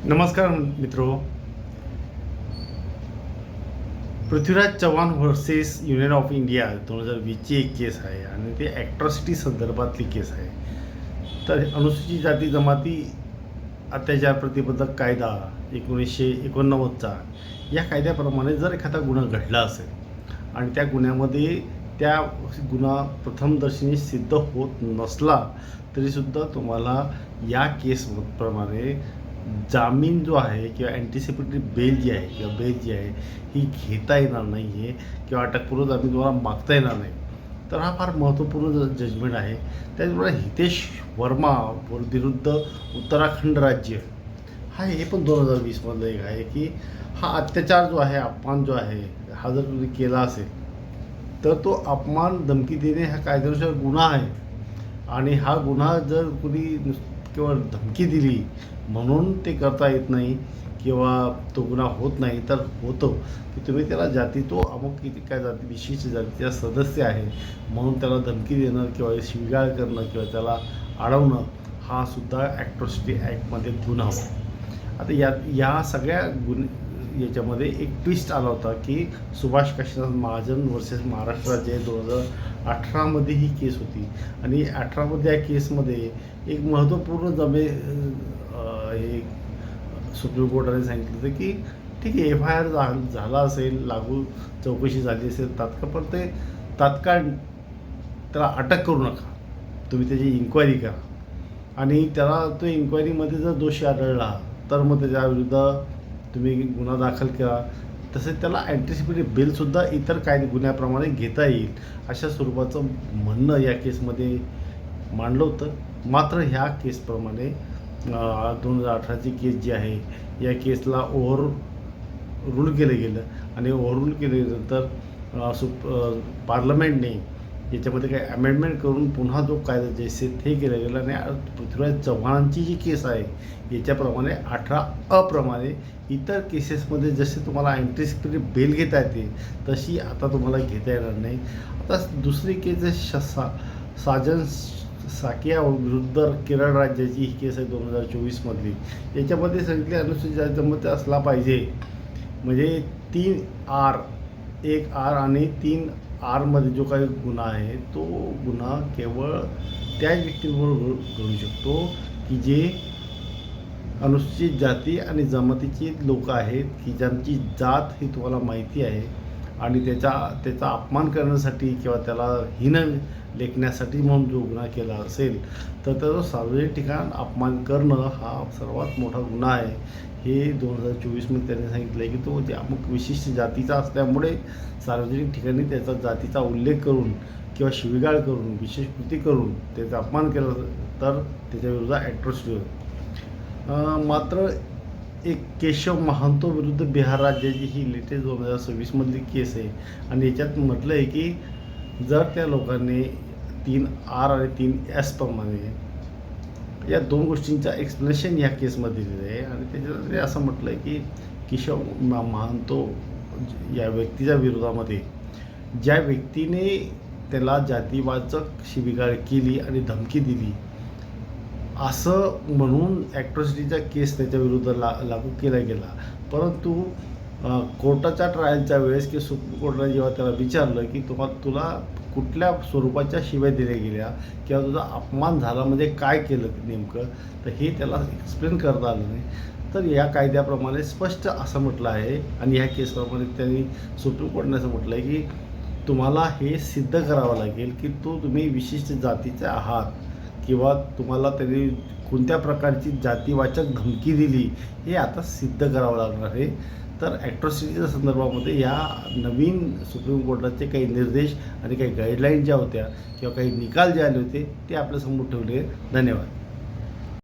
नमस्कार मित्रो. Prithviraj Chavan versus union of India 2020ची एक केस आहे आणि ते ॲट्रॉसिटी संदर्भातली केस आहे. तर अनुसूचित जाती जमाती अत्याचार प्रतिबंधक कायदा 1989चा या कायद्याप्रमाणे जर एखादा गुन्हा घडला असेल आणि त्या गुन्ह्यामध्ये त्या गुन्हा प्रथमदर्शनी सिद्ध होत नसला तरीसुद्धा तुम्हाला या केसप्रमाणे जामीन जो आहे किंवा अँटिसिपेटरी बेल जी आहे किंवा बेल जी आहे ही घेता येणार नाही आहे किंवा अटकपूर्व जामीन तुम्हाला मागता येणार नाही. तर हा फार महत्त्वपूर्ण जजमेंट आहे. त्याचबरोबर हितेश वर्मा विरुद्ध उत्तराखंड राज्य हे पण 2020मधलं एक आहे की हा अत्याचार जो आहे, अपमान जो आहे, हा जर तुम्ही केला असेल तर तो अपमान धमकी देणे हा कायद्यानुसार गुन्हा आहे आणि हा गुन्हा जर कुणी केवळ धमकी दिली म्हणून ते करता येत नाही किंवा तो गुन्हा होत नाही, तर होतो की तुम्ही त्याला जाती तो अमुक किती काय जाती विशिष्ट जातीचा सदस्य आहे म्हणून त्याला धमकी देणं किंवा शिवीगाळ करणं किंवा त्याला अडवणं हा सुद्धा ॲट्रॉसिटी ॲक्टमध्ये गुन्हा होता. आता या सगळ्या याच्यामध्ये एक ट्विस्ट आला होता की सुभाष काशीनाथ महाजन वर्सेस महाराष्ट्र राज्य 2018मध्ये ही केस होती आणि 18मध्ये या केसमध्ये एक महत्त्वपूर्ण हे सुप्रीम कोर्टाने सांगितलं होतं की ठीक आहे, FIR झाला असेल, लागू चौकशी झाली असेल पण ते तात्काळ त्याला अटक करू नका, तुम्ही त्याची इन्क्वायरी करा आणि त्याला तो इन्क्वायरीमध्ये जर दोषी आढळला तर मग त्याच्याविरुद्ध तुम्ही गुन्हा दाखल केला. तसेच त्याला अँटिसिपेटरी बेलसुद्धा इतर गुन्ह्याप्रमाणे घेता येईल अशा स्वरूपाचं म्हणणं या केसमध्ये मांडलं होतं. मात्र ह्या केसप्रमाणे 2018ची केस जी आहे या केसला रूल केलं गेलं आणि रूल केल्यानंतर पार्लमेंटने याच्यामध्ये काही अमेंडमेंट करून पुन्हा जो कायदा जैसे ते केलं गेलं आणि पृथ्वीराज चव्हाणांची जी केस आहे याच्याप्रमाणे 18 प्रमाणे इतर केसेसमध्ये जसे तुम्हाला अँटिसिपेटरी बेल घेता येते तशी आता तुम्हाला घेता येणार नाही. आता दुसरी केस साजन साकिया विरुद्ध केरळ राज्याची ही केस आहे 2024मधली. याच्यामध्ये सांगितले अनुसूचित जातीमध्ये असला पाहिजे म्हणजे 3R 1R आणि 3Rमध्ये जो काही गुन्हा आहे तो गुन्हा केवळ त्या व्यक्तींवर घडू शकतो की जे अनुसूचित जाती आणि जमातीची लोक आहेत की ज्यांची जात ही तुम्हाला माहिती आहे आणि त्याचा अपमान करण्यासाठी किंवा त्याला हीन लेखण्यासाठी म्हणून जो गुन्हा केला असेल तर त्याचा सार्वजनिक ठिकाण अपमान करणं हा सर्वात मोठा गुन्हा आहे. हे 2024मध्ये त्यांनी सांगितलं आहे की तो ते अमुक विशिष्ट जातीचा असल्यामुळे सार्वजनिक ठिकाणी त्याचा जातीचा उल्लेख करून किंवा शिवीगाळ करून विशेष कृती करून त्याचा अपमान केला तर त्याच्याविरुद्ध ॲट्रॉसिटी होईल. मात्र एक केशव महांतो विरुद्ध बिहार राज्याची ही लेटेस्ट 2026मधली केस आहे आणि याच्यात म्हटलं आहे की जर त्या लोकांनी 3R आणि 3S प्रमाणे या दोन गोष्टींचा एक्सप्लेनेशन या केसमध्ये दिलेलं आहे आणि त्याच्यामध्ये असं म्हटलं आहे की केशव महांतो या व्यक्तीच्या विरोधामध्ये ज्या व्यक्तीने त्याला जातीवाचक शिवीगाळ केली आणि धमकी दिली असं म्हणून ॲट्रॉसिटीचा केस त्याच्याविरुद्ध लागू केला गेला. परंतु कोर्टाच्या ट्रायलच्या वेळेस की सुप्रीम कोर्टाने जेव्हा त्याला विचारलं की तुला कुठल्या स्वरूपाच्या शिव्या दिल्या गेल्या किंवा तुझा अपमान झाला म्हणजे काय केलं नेमकं, तर हे त्याला एक्सप्लेन करता आलं नाही. तर या कायद्याप्रमाणे स्पष्ट असं म्हटलं आहे आणि ह्या केसप्रमाणे त्यांनी सुप्रीम कोर्टाने असं म्हटलं आहे की तुम्हाला हे सिद्ध करावं लागेल की तुम्ही विशिष्ट जातीचे आहात किंवा तुम्हाला त्यांनी कोणत्या प्रकारची जातीवाचक धमकी दिली हे आता सिद्ध करावं लागणार आहे. तर ॲट्रॉसिटीच्या संदर्भामध्ये या नवीन सुप्रीम कोर्टाचे काही निर्देश आणि काही गाईडलाईन ज्या होत्या किंवा काही निकाल जे आले होते ते आपल्यासमोर ठेवले. धन्यवाद.